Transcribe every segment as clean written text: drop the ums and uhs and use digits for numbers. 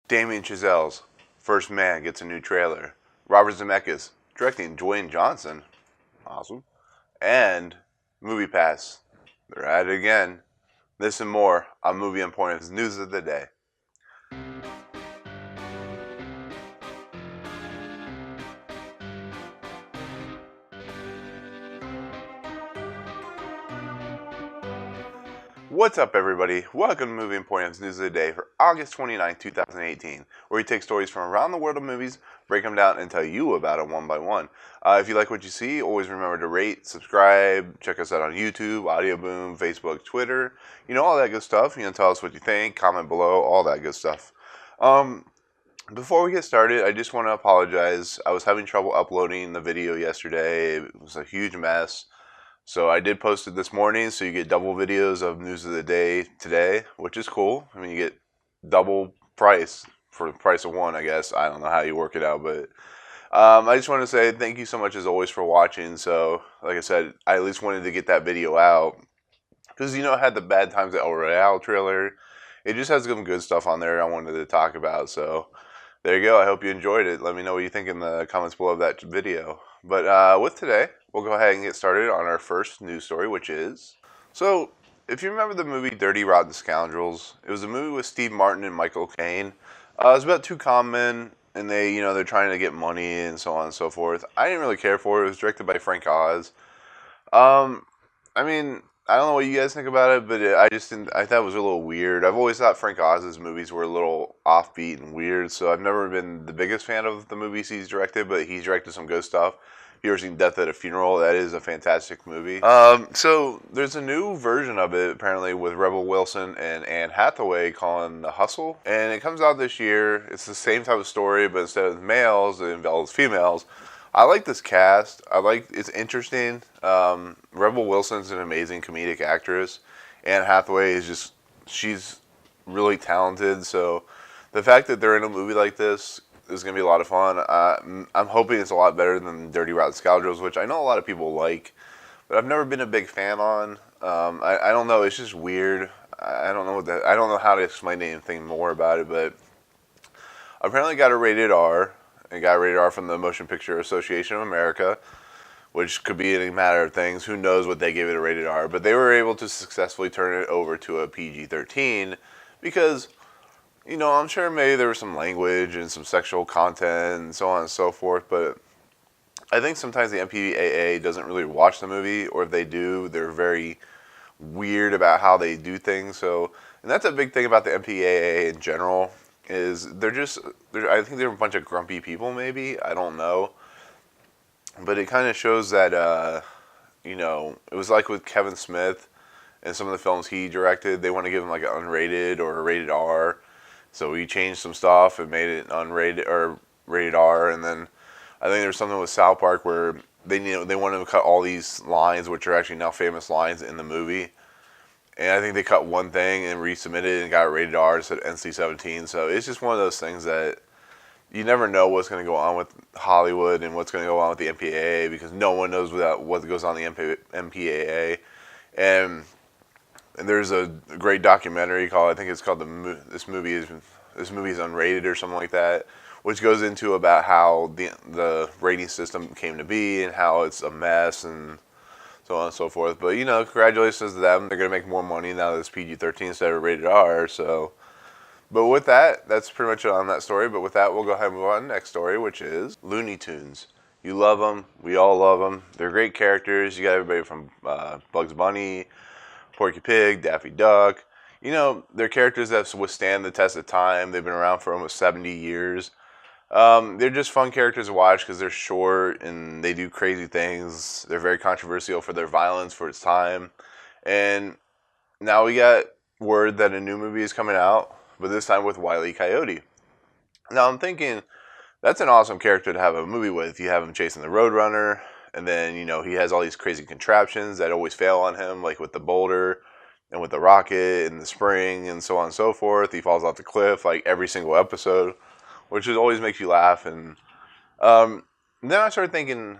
Damien Chazelle's First Man gets a new trailer. Robert Zemeckis directing Dwayne Johnson. Awesome. And Moviepass. They're at it again. This and more on Movie Emporiums News of the Day. What's up, everybody? Welcome to Movie Emporiums News of the Day for August 29, 2018, where we take stories from around the world of movies, break them down, and tell you about them one by one. If you like what you see, always remember to rate, subscribe, check us out on YouTube, Audio Boom, Facebook, Twitter, all that good stuff. Tell us what you think, comment below, all that good stuff. Before we get started, I just want to apologize. I was having trouble uploading the video yesterday. It was a huge mess. So I did post it this morning, so you get double videos of News of the Day today, which is cool. I mean, you get double price for the price of one, I guess. I don't know how you work it out, but I just want to say thank you so much, as always, for watching. So, like I said, I at least wanted to get that video out because, I had the Bad Times at El Royale trailer. It just has some good stuff on there I wanted to talk about. So, there you go. I hope you enjoyed it. Let me know what you think in the comments below of that video. But with today, we'll go ahead and get started on our first news story, which is... So, if you remember the movie Dirty Rotten Scoundrels, it was a movie with Steve Martin and Michael Caine. It was about two con men, and they're trying to get money and so on and so forth. I didn't really care for it. It was directed by Frank Oz. I mean, I don't know what you guys think about it, but I thought it was a little weird. I've always thought Frank Oz's movies were a little offbeat and weird, so I've never been the biggest fan of the movies he's directed, but he's directed some good stuff. If you ever seen Death at a Funeral, that is a fantastic movie. So there's a new version of it, apparently, with Rebel Wilson and Anne Hathaway, calling The Hustle, and it comes out this year. It's the same type of story, but instead of males, it involves females. I like this cast. It's interesting. Rebel Wilson's an amazing comedic actress. Anne Hathaway she's really talented. So the fact that they're in a movie like this is going to be a lot of fun. I'm hoping it's a lot better than Dirty Rotten Scoundrels, which I know a lot of people like, but I've never been a big fan on. I don't know. It's just weird. I don't know how to explain anything more about it, but apparently got a rated R. It got rated R from the Motion Picture Association of America, which could be any matter of things. Who knows what they gave it a rated R, but they were able to successfully turn it over to a PG-13 because, I'm sure maybe there was some language and some sexual content and so on and so forth, but I think sometimes the MPAA doesn't really watch the movie, or if they do, they're very weird about how they do things. And that's a big thing about the MPAA in general, is I think they're a bunch of grumpy people, maybe. I don't know. But it kind of shows that, it was like with Kevin Smith and some of the films he directed, they want to give him like an unrated or a rated R. So he changed some stuff and made it unrated or rated R. And then I think there's something with South Park where they wanted to cut all these lines, which are actually now famous lines in the movie. And I think they cut one thing and resubmitted and got it rated R, instead of NC-17. So it's just one of those things that you never know what's going to go on with Hollywood and what's going to go on with the MPAA, because no one knows what goes on in the MPAA. And there's a great documentary called, I think it's called This Movie is Unrated or something like that, which goes into about how the rating system came to be and how it's a mess and so on and so forth. But, congratulations to them. They're going to make more money now that it's PG-13 instead of rated R. But with that, that's pretty much it on that story. But with that, we'll go ahead and move on to the next story, which is Looney Tunes. You love them. We all love them. They're great characters. You got everybody from Bugs Bunny, Porky Pig, Daffy Duck. They're characters that withstand the test of time. They've been around for almost 70 years. They're just fun characters to watch because they're short and they do crazy things. They're very controversial for their violence for its time. And now we got word that a new movie is coming out, but this time with Wile E. Coyote. Now I'm thinking, that's an awesome character to have a movie with. You have him chasing the Roadrunner, and then, he has all these crazy contraptions that always fail on him, like with the boulder and with the rocket and the spring and so on and so forth. He falls off the cliff like every single episode, which always makes you laugh. And then I started thinking,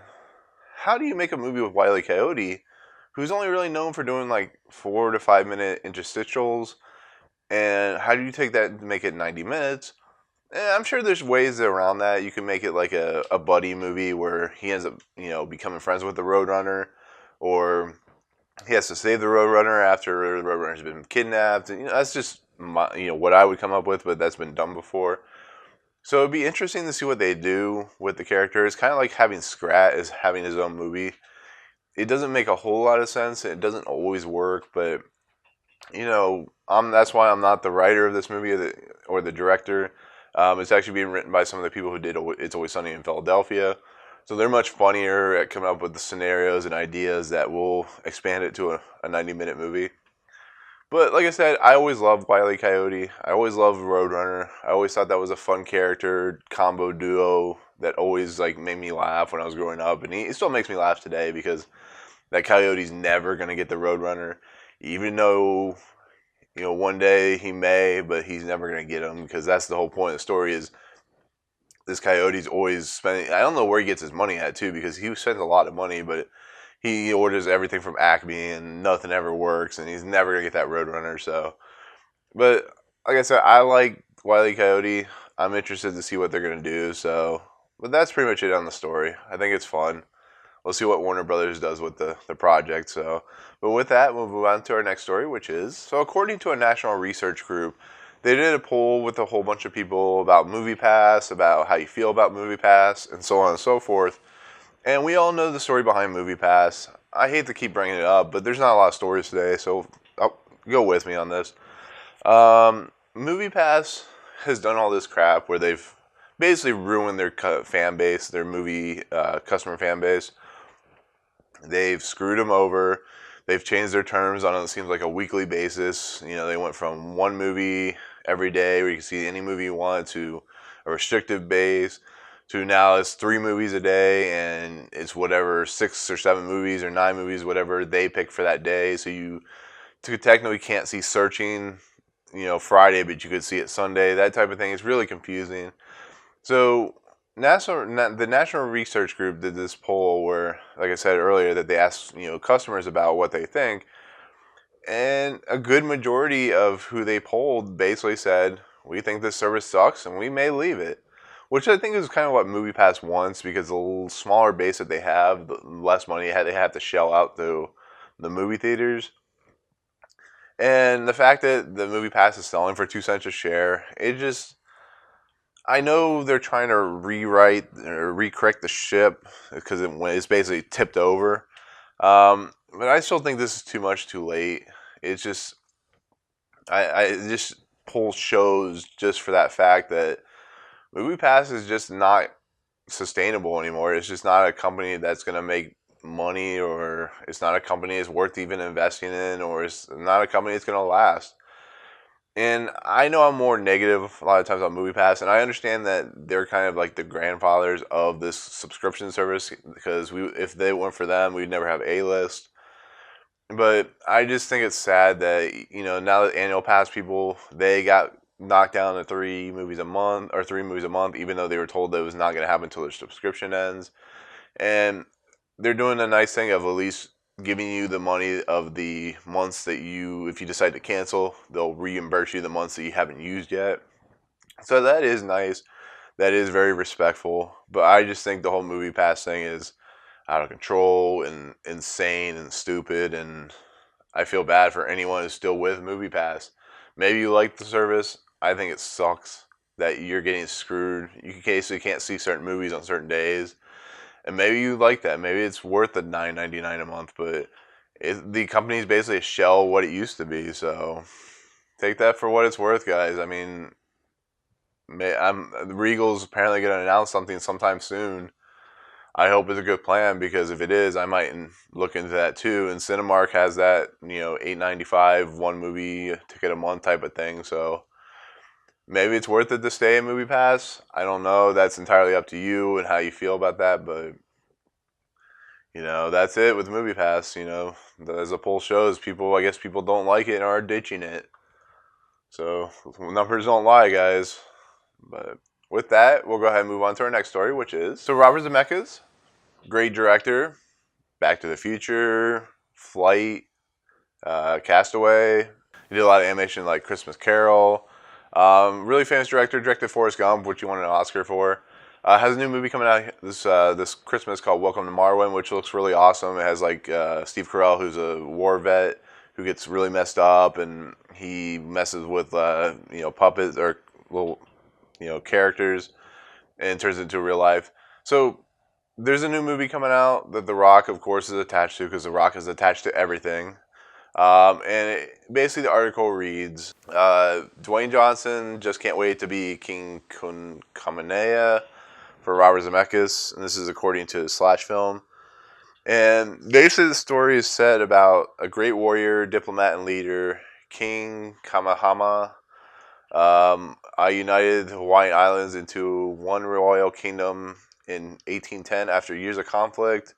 how do you make a movie with Wile E. Coyote, who's only really known for doing like 4 to 5 minute interstitials, and how do you take that and make it 90 minutes? I'm sure there's ways around that. You can make it like a buddy movie where he ends up, becoming friends with the Roadrunner, or he has to save the Roadrunner after the Roadrunner's been kidnapped. And, that's just what I would come up with, but that's been done before. So it'd be interesting to see what they do with the character. It's kind of like having Scrat as having his own movie. It doesn't make a whole lot of sense. It doesn't always work, but that's why I'm not the writer of this movie or the director. It's actually being written by some of the people who did It's Always Sunny in Philadelphia. So they're much funnier at coming up with the scenarios and ideas that will expand it to a 90-minute movie. But like I said, I always loved Wile E. Coyote. I always loved Roadrunner. I always thought that was a fun character combo duo that always like made me laugh when I was growing up, and he still makes me laugh today because that Coyote's never gonna get the Roadrunner, even though one day he may, but he's never gonna get him because that's the whole point of the story. Is this Coyote's always spending? I don't know where he gets his money at too, because he spends a lot of money, but he orders everything from Acme and nothing ever works, and he's never gonna get that Roadrunner. So, but like I said, I like Wile E. Coyote. I'm interested to see what they're gonna do. So, but that's pretty much it on the story. I think it's fun. We'll see what Warner Brothers does with the project. So, but with that, we'll move on to our next story, which is according to a national research group, they did a poll with a whole bunch of people about Moviepass, about how you feel about Moviepass, and so on and so forth. And we all know the story behind Moviepass. I hate to keep bringing it up, but there's not a lot of stories today, so go with me on this. Moviepass has done all this crap where they've basically ruined their fan base, their movie customer fan base. They've screwed them over. They've changed their terms on it seems like a weekly basis. They went from one movie every day where you can see any movie you want to a restrictive base to now it's 3 movies a day and it's whatever 6 or 7 movies or 9 movies, whatever they pick for that day. So you technically can't see Searching, Friday, but you could see it Sunday. That type of thing. It's really confusing. So the National Research Group did this poll where, like I said earlier, that they asked customers about what they think, and a good majority of who they polled basically said, "We think this service sucks, and we may leave it," which I think is kind of what MoviePass wants, because the little smaller base that they have, the less money they have to shell out to the movie theaters. And the fact that the MoviePass is selling for 2 cents a share, it just, I know they're trying to rewrite or recorrect the ship because it's basically tipped over. But I still think this is too much too late. It's just, this poll shows just for that fact that MoviePass is just not sustainable anymore. It's just not a company that's going to make money, or it's not a company that's worth even investing in, or it's not a company that's going to last. And I know I'm more negative a lot of times on MoviePass, and I understand that they're kind of like the grandfathers of this subscription service, because if they weren't for them, we'd never have A-List. But I just think it's sad that now that annual pass people, they got knocked down to 3 movies a month, or 3 movies a month, even though they were told that it was not going to happen until their subscription ends. And they're doing a nice thing of at least giving you the money of the months that if you decide to cancel, they'll reimburse you the months that you haven't used yet. So that is nice. That is very respectful. But I just think the whole Moviepass thing is out of control and insane and stupid. And I feel bad for anyone who's still with Moviepass. Maybe you like the service. I think it sucks that you're getting screwed. You basically can't see certain movies on certain days. And maybe you like that. Maybe it's worth the $9.99 a month, but the company's basically a shell of what it used to be. So take that for what it's worth, guys. I mean, Regal's apparently going to announce something sometime soon. I hope it's a good plan, because if it is, I might look into that too. And Cinemark has that, $8.95 one movie ticket a month type of thing. So maybe it's worth it to stay in MoviePass. I don't know. That's entirely up to you and how you feel about that. But, that's it with MoviePass. As the poll shows, I guess people don't like it and are ditching it. So numbers don't lie, guys. But with that, we'll go ahead and move on to our next story, which is, Robert Zemeckis, great director, Back to the Future, Flight, Castaway. He did a lot of animation like Christmas Carol. Really famous director, directed Forrest Gump, which he won an Oscar for. Has a new movie coming out this Christmas called Welcome to Marwen, which looks really awesome. It has like Steve Carell, who's a war vet who gets really messed up, and he messes with puppets or little characters, and turns it into real life. So there's a new movie coming out that The Rock, of course, is attached to because The Rock is attached to everything. Basically, the article reads Dwayne Johnson just can't wait to be King Kamehameha for Robert Zemeckis. And this is according to Slash Film. And basically, the story is set about a great warrior, diplomat, and leader, King Kamehameha. United the Hawaiian Islands into one royal kingdom in 1810 after years of conflict.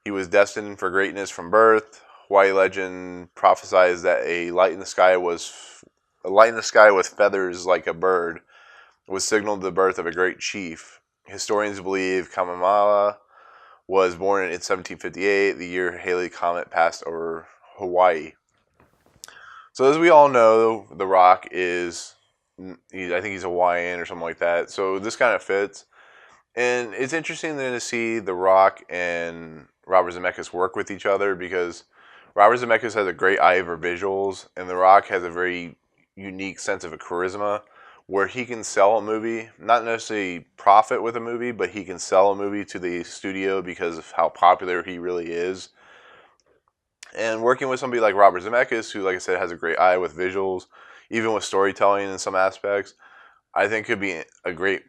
He was destined for greatness from birth. Hawaii legend prophesies that a light in the sky with feathers like a bird was signaled the birth of a great chief. Historians believe Kamehameha was born in 1758, the year Halley Comet passed over Hawaii. So as we all know, The Rock is, I think he's Hawaiian or something like that. So this kind of fits. And it's interesting then to see The Rock and Robert Zemeckis work with each other because Robert Zemeckis has a great eye for visuals, and The Rock has a very unique sense of a charisma where he can sell a movie, not necessarily profit with a movie, but he can sell a movie to the studio because of how popular he really is. And working with somebody like Robert Zemeckis, who, like I said, has a great eye with visuals, even with storytelling in some aspects, I think could be a great,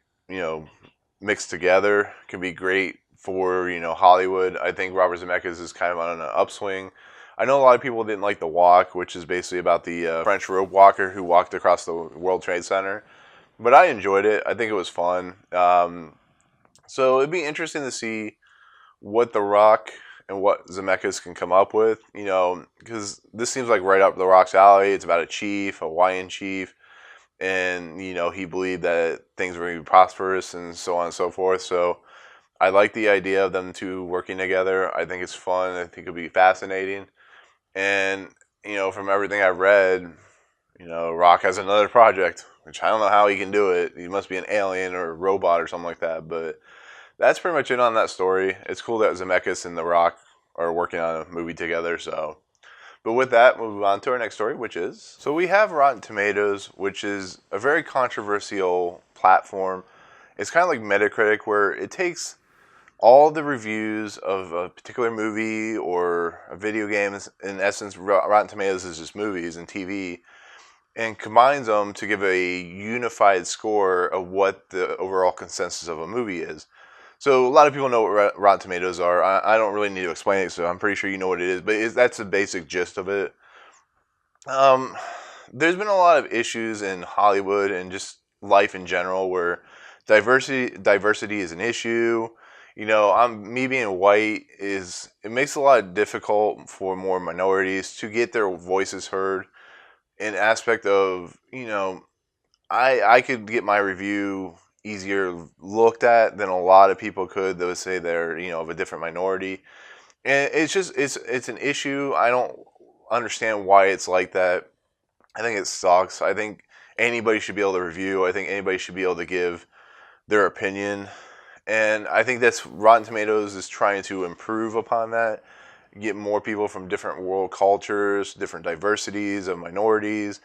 mixed together. Could be great for, Hollywood. I think Robert Zemeckis is kind of on an upswing. I know a lot of people didn't like The Walk, which is basically about the French rope walker who walked across the World Trade Center. But I enjoyed it. I think it was fun. So it'd be interesting to see what The Rock and what Zemeckis can come up with, because this seems like right up The Rock's alley. It's about a chief, a Hawaiian chief, and, he believed that things were going to be prosperous and so on and so forth. So I like the idea of them two working together. I think it's fun. I think it'll be fascinating. And, from everything I've read, Rock has another project, which I don't know how he can do it. He must be an alien or a robot or something like that, but that's pretty much it on that story. It's cool that Zemeckis and The Rock are working on a movie together. So, but with that, we'll move on to our next story, which is... So we have Rotten Tomatoes, which is a very controversial platform. It's kind of like Metacritic, where it takes all the reviews of a particular movie or a video game. In essence, Rotten Tomatoes is just movies and TV, and combines them to give a unified score of what the overall consensus of a movie is. So a lot of people know what Rotten Tomatoes are. I don't really need to explain it, so I'm pretty sure you know what it is. But that's the basic gist of it. There's been a lot of issues in Hollywood and just life in general where diversity is an issue. Me being white it makes it a lot difficult for more minorities to get their voices heard. In aspect of, I could get my review easier looked at than a lot of people could that would say they're, of a different minority. And it's an issue. I don't understand why it's like that. I think it sucks. I think anybody should be able to review. I think anybody should be able to give their opinion. And I think that's Rotten Tomatoes is trying to improve upon that, get more people from different world cultures, different diversities of minorities,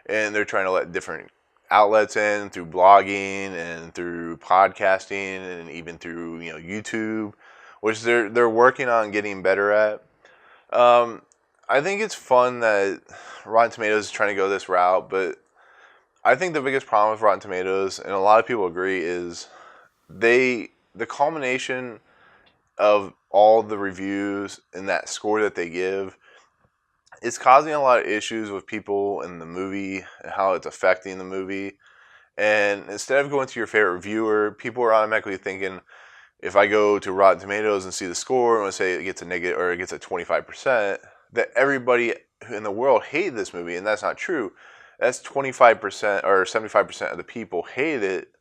and they're trying to let different outlets in through blogging and through podcasting and even through YouTube, which they're working on getting better at. I think it's fun that Rotten Tomatoes is trying to go this route, but I think the biggest problem with Rotten Tomatoes, and a lot of people agree, is the culmination of all the reviews and that score that they give, it's causing a lot of issues with people in the movie and how it's affecting the movie. And instead of going to your favorite reviewer, people are automatically thinking, if I go to Rotten Tomatoes and see the score and let's say it gets a negative or it gets a 25%, that everybody in the world hated this movie, and that's not true. That's 25% or 75% of the people hated it,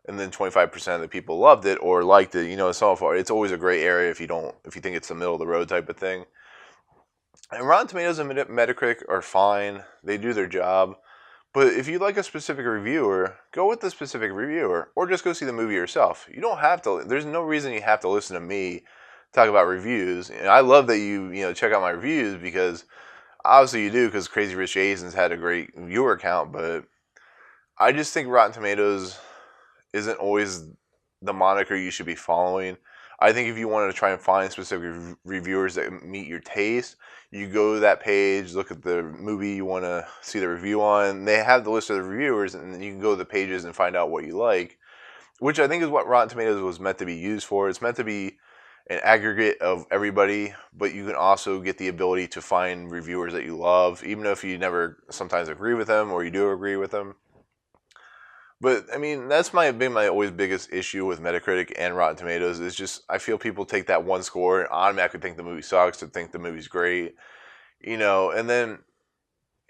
and then 25% of the people loved it or liked it. So far, it's always a gray area if you think it's the middle of the road type of thing. And Rotten Tomatoes and Metacritic are fine; they do their job. But if you like a specific reviewer, go with the specific reviewer, or just go see the movie yourself. You don't have to. There's no reason you have to listen to me talk about reviews. And I love that you check out my reviews because obviously you do because Crazy Rich Asians had a great viewer count. But I just think Rotten Tomatoes isn't always the moniker you should be following. I think if you wanted to try and find specific reviewers that meet your taste, you go to that page, look at the movie you want to see the review on. They have the list of the reviewers, and then you can go to the pages and find out what you like, which I think is what Rotten Tomatoes was meant to be used for. It's meant to be an aggregate of everybody, but you can also get the ability to find reviewers that you love, even if you never sometimes agree with them or you do agree with them. But I mean, that's been my always biggest issue with Metacritic and Rotten Tomatoes is just I feel people take that one score and automatically think the movie sucks to think the movie's great, and then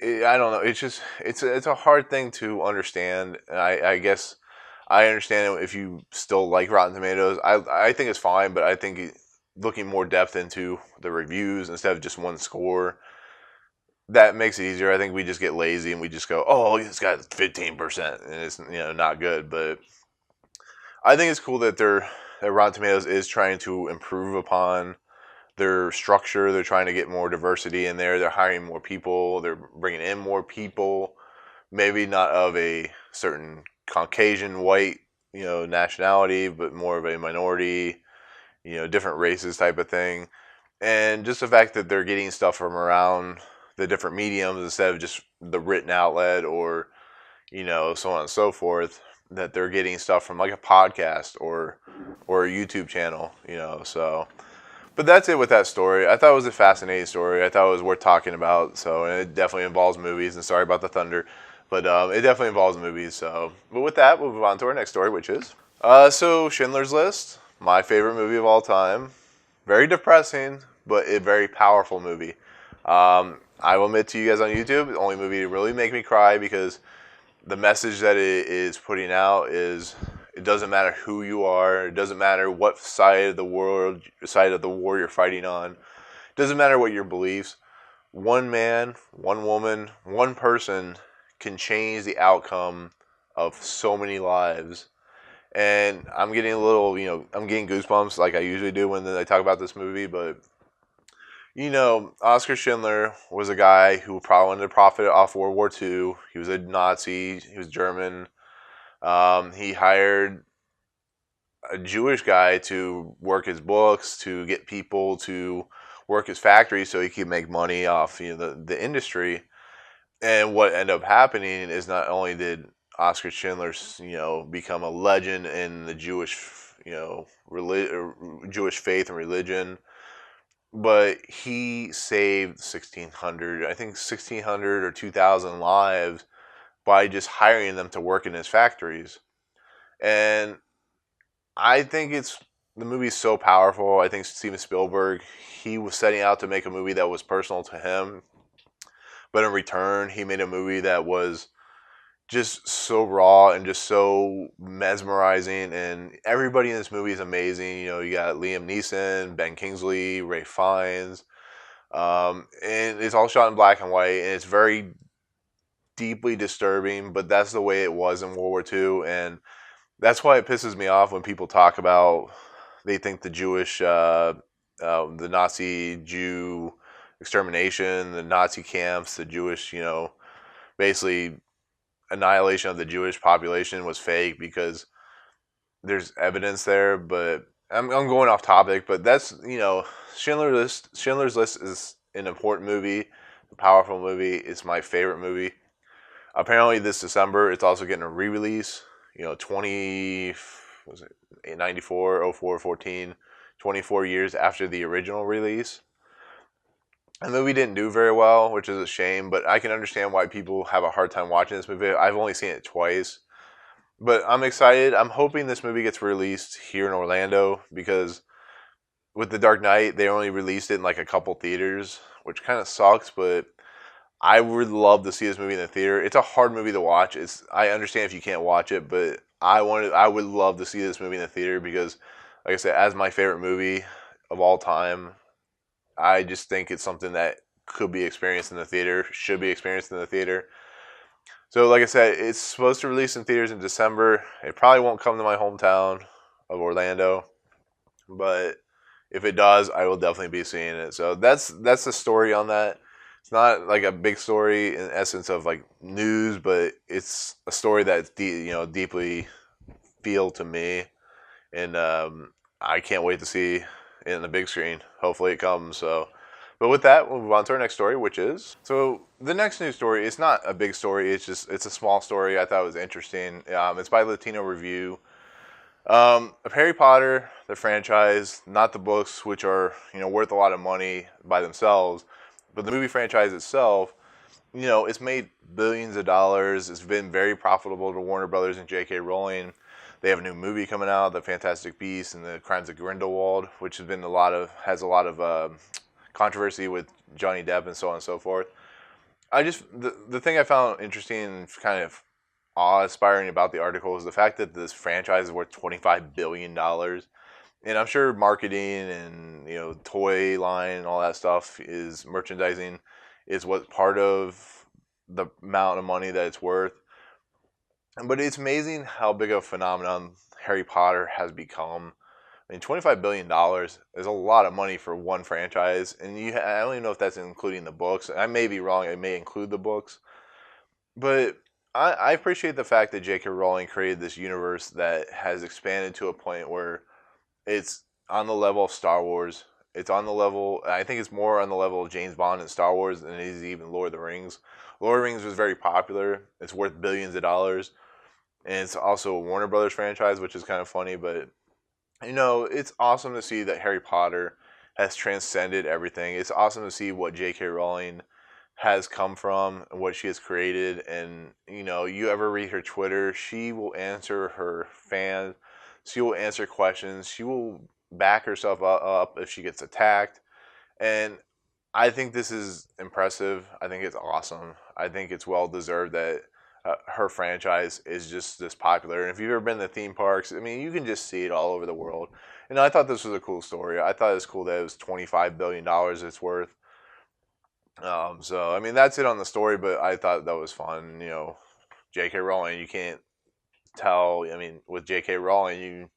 I don't know. It's just it's a hard thing to understand. And I guess I understand it if you still like Rotten Tomatoes. I think it's fine, but I think looking more depth into the reviews instead of just one score that makes it easier. I think we just get lazy and we just go, "Oh, it's got 15%," and it's not good. But I think it's cool that that Rotten Tomatoes is trying to improve upon their structure. They're trying to get more diversity in there. They're hiring more people. They're bringing in more people. Maybe not of a certain Caucasian white nationality, but more of a minority, different races type of thing. And just the fact that they're getting stuff from around the different mediums instead of just the written outlet or so on and so forth, that they're getting stuff from like a podcast or a YouTube channel, so but that's it with that story. I thought it was a fascinating story. I thought it was worth talking about. So, and it definitely involves movies. And sorry about the thunder, but it definitely involves movies. So, but with that, we'll move on to our next story, which is so Schindler's List, my favorite movie of all time. Very depressing, but a very powerful movie. I will admit to you guys on YouTube, the only movie to really make me cry because the message that it is putting out is it doesn't matter who you are. It doesn't matter what side of the war you're fighting on. It doesn't matter what your beliefs. One man, one woman, one person can change the outcome of so many lives. And I'm getting a little, I'm getting goosebumps like I usually do when I talk about this movie. But, Oscar Schindler was a guy who probably wanted to profit off World War II. He was a Nazi. He was German. He hired a Jewish guy to work his books, to get people to work his factory so he could make money off the industry. And what ended up happening is not only did Oscar Schindler become a legend in the Jewish Jewish faith and religion, but he saved 1,600 or 2,000 lives by just hiring them to work in his factories. And I think the movie's so powerful. I think Steven Spielberg, he was setting out to make a movie that was personal to him. But in return, he made a movie that was just so raw and just so mesmerizing. And everybody in this movie is amazing. You got Liam Neeson, Ben Kingsley, Ralph Fiennes. And it's all shot in black and white. And it's very deeply disturbing. But that's the way it was in World War II. And that's why it pisses me off when people talk about they think the the Nazi Jew extermination, the Nazi camps, the Jewish, basically annihilation of the Jewish population was fake because there's evidence there. But I'm going off topic, but that's Schindler's List is an important movie, a powerful movie. It's my favorite movie. Apparently, this December, it's also getting a re-release. 94, 04, 14, 24 years after the original release. The movie didn't do very well, which is a shame, but I can understand why people have a hard time watching this movie. I've only seen it twice, but I'm excited. I'm hoping this movie gets released here in Orlando because with The Dark Knight, they only released it in like a couple theaters, which kind of sucks, but I would love to see this movie in the theater. It's a hard movie to watch. I understand if you can't watch it, but I would love to see this movie in the theater because, like I said, as my favorite movie of all time, I just think it's something that could be experienced in the theater, should be experienced in the theater. So, like I said, it's supposed to release in theaters in December. It probably won't come to my hometown of Orlando, but if it does, I will definitely be seeing it. So that's the story on that. It's not like a big story in essence of like news, but it's a story that's deeply feel to me, and I can't wait to see it in the big screen. Hopefully, it comes. So. But with that, we'll move on to our next story, which is the next news story. It's not a big story. It's a small story. I thought it was interesting. It's by Latino Review. Of Harry Potter, the franchise, not the books, which are worth a lot of money by themselves, but the movie franchise itself. It's made billions of dollars. It's been very profitable to Warner Brothers and J.K. Rowling. They have a new movie coming out, The Fantastic Beasts and the Crimes of Grindelwald, which has a lot of controversy with Johnny Depp and so on and so forth. The thing I found interesting and kind of awe-inspiring about the article is the fact that this franchise is worth $25 billion. And I'm sure marketing and toy line and all that stuff is merchandising is what part of the amount of money that it's worth. But it's amazing how big of a phenomenon Harry Potter has become. I mean, $25 billion is a lot of money for one franchise, and I don't even know if that's including the books. I may be wrong. It may include the books, but I appreciate the fact that J.K. Rowling created this universe that has expanded to a point where it's on the level of Star Wars. It's on the level, I think it's more on the level of James Bond and Star Wars than it is even Lord of the Rings. Lord of the Rings was very popular. It's worth billions of dollars. And it's also a Warner Brothers franchise, which is kind of funny. But, it's awesome to see that Harry Potter has transcended everything. It's awesome to see what J.K. Rowling has come from and what she has created. And you ever read her Twitter, she will answer her fans, she will answer questions, she will back herself up if she gets attacked. And I think this is impressive. I think it's awesome. I think it's well deserved that her franchise is just this popular. And if you've ever been to theme parks, I mean, you can just see it all over the world. And I thought this was a cool story. I thought it was cool that it was $25 billion it's worth. So, I mean, that's it on the story, but I thought that was fun. J.K. Rowling, you can't tell. I mean, with J.K. Rowling,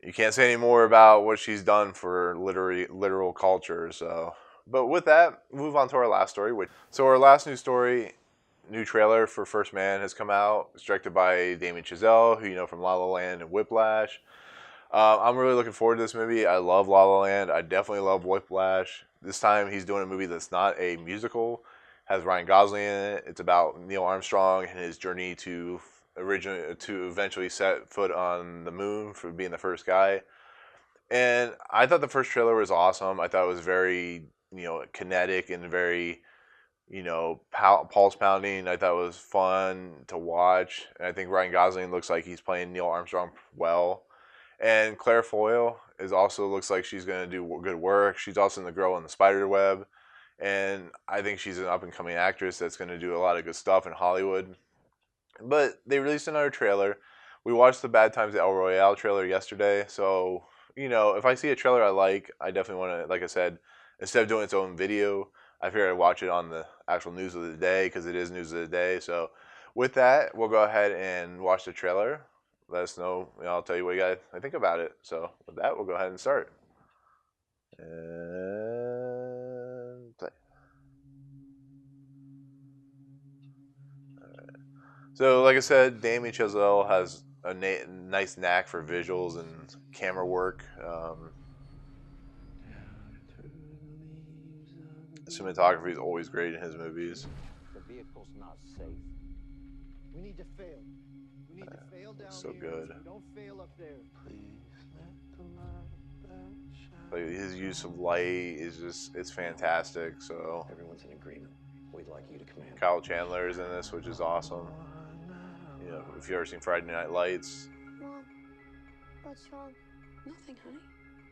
you can't say any more about what she's done for literal culture. So, but with that, move on to our last story. So our last news story, new trailer for First Man has come out. It's directed by Damien Chazelle, who you know from La La Land and Whiplash. I'm really looking forward to this movie. I love La La Land. I definitely love Whiplash. This time he's doing a movie that's not a musical. Has Ryan Gosling in it. It's about Neil Armstrong and his journey to eventually set foot on the moon for being the first guy. And I thought the first trailer was awesome. I thought it was very kinetic and very pulse pounding. I thought it was fun to watch. And I think Ryan Gosling looks like he's playing Neil Armstrong well. And Claire Foy also looks like she's going to do good work. She's also in The Girl in the Spider Web. And I think she's an up-and-coming actress that's going to do a lot of good stuff in Hollywood. But they released another trailer. We watched the Bad Times at El Royale trailer yesterday. So, if I see a trailer I like, I definitely want to, like I said, instead of doing its own video, I figured I'd watch it on the actual news of the day because it is news of the day. So, with that, we'll go ahead and watch the trailer. Let us know. I'll tell you what you guys think about it. So, with that, we'll go ahead and start. And play. Alright. So, like I said, Damien Chazelle has a nice knack for visuals and camera work. Cinematography is always great in his movies. The vehicle's not safe. We need to fail. We need to fail down so here. good. We don't fail up there. Please let the light shine. Like his use of light is it's fantastic. So Everyone's in agreement. We'd like you to command. Kyle Chandler is in this, which is awesome. If you've ever seen Friday Night Lights. Mom, what's wrong? Nothing, honey.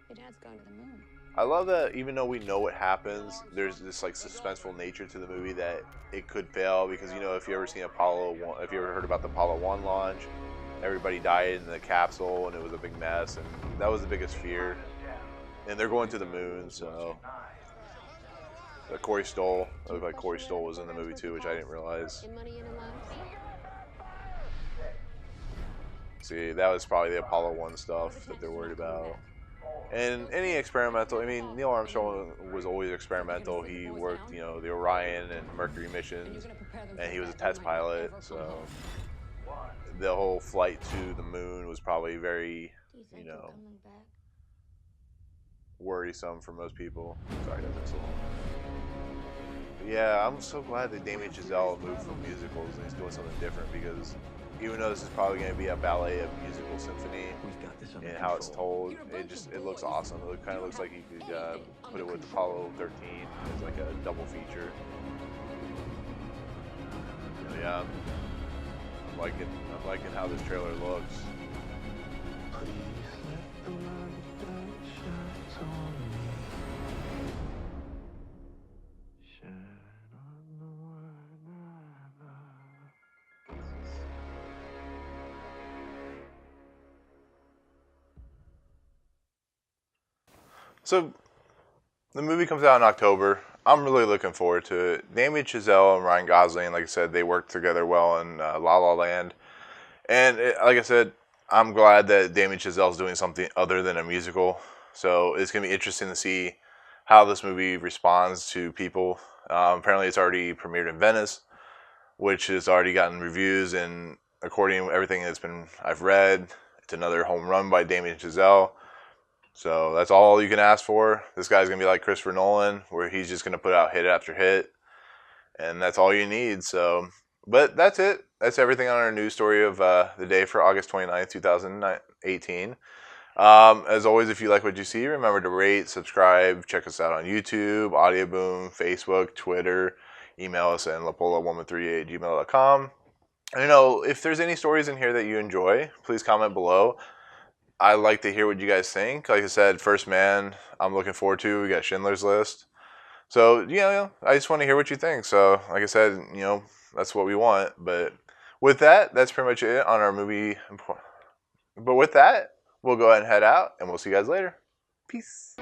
Your dad's going to the moon. I love that even though we know what happens, there's this like suspenseful nature to the movie that it could fail because if you ever seen Apollo 1, if you ever heard about the Apollo 1 launch, everybody died in the capsule and it was a big mess and that was the biggest fear. And they're going to the moon, so Corey Stoll. It looked like Corey Stoll was in the movie too, which I didn't realize. In money and in lives. See, that was probably the Apollo 1 stuff that they're worried about. And any experimental, I mean, Neil Armstrong was always experimental. He worked, you know, the Orion and Mercury missions, and he was a test pilot, so the whole flight to the moon was probably very, you know, worrisome for most people. Sorry, that took so long. But yeah, I'm so glad that Damien Chazelle moved from musicals and he's doing something different, because even though this is probably going to be a ballet of musical symphony and how it's told, it looks awesome. It kind of looks like you could put it with Apollo 13 as like a double feature. So yeah, I'm liking how this trailer looks. So, the movie comes out in October. I'm really looking forward to it. Damien Chazelle and Ryan Gosling, like I said, they worked together well in La La Land. And like I said, I'm glad that Damien Chazelle's doing something other than a musical. So, it's going to be interesting to see how this movie responds to people. Apparently, it's already premiered in Venice, which has already gotten reviews. And according to everything I've read, it's another home run by Damien Chazelle. So that's all you can ask for. This guy's going to be like Christopher Nolan, where he's just going to put out hit after hit. And that's all you need. So, but that's it. That's everything on our news story of the day for August 29th, 2018. As always, if you like what you see, remember to rate, subscribe, check us out on YouTube, Audioboom, Facebook, Twitter. Email us at lapola138@gmail.com. And you know, if there's any stories in here that you enjoy, please comment below. I like to hear what you guys think. Like I said, First Man, I'm looking forward to. We got Schindler's List. So, you know, I just want to hear what you think. So, like I said, you know, that's what we want. But with that, that's pretty much it on our movie. But with that, we'll go ahead and head out, and we'll see you guys later. Peace.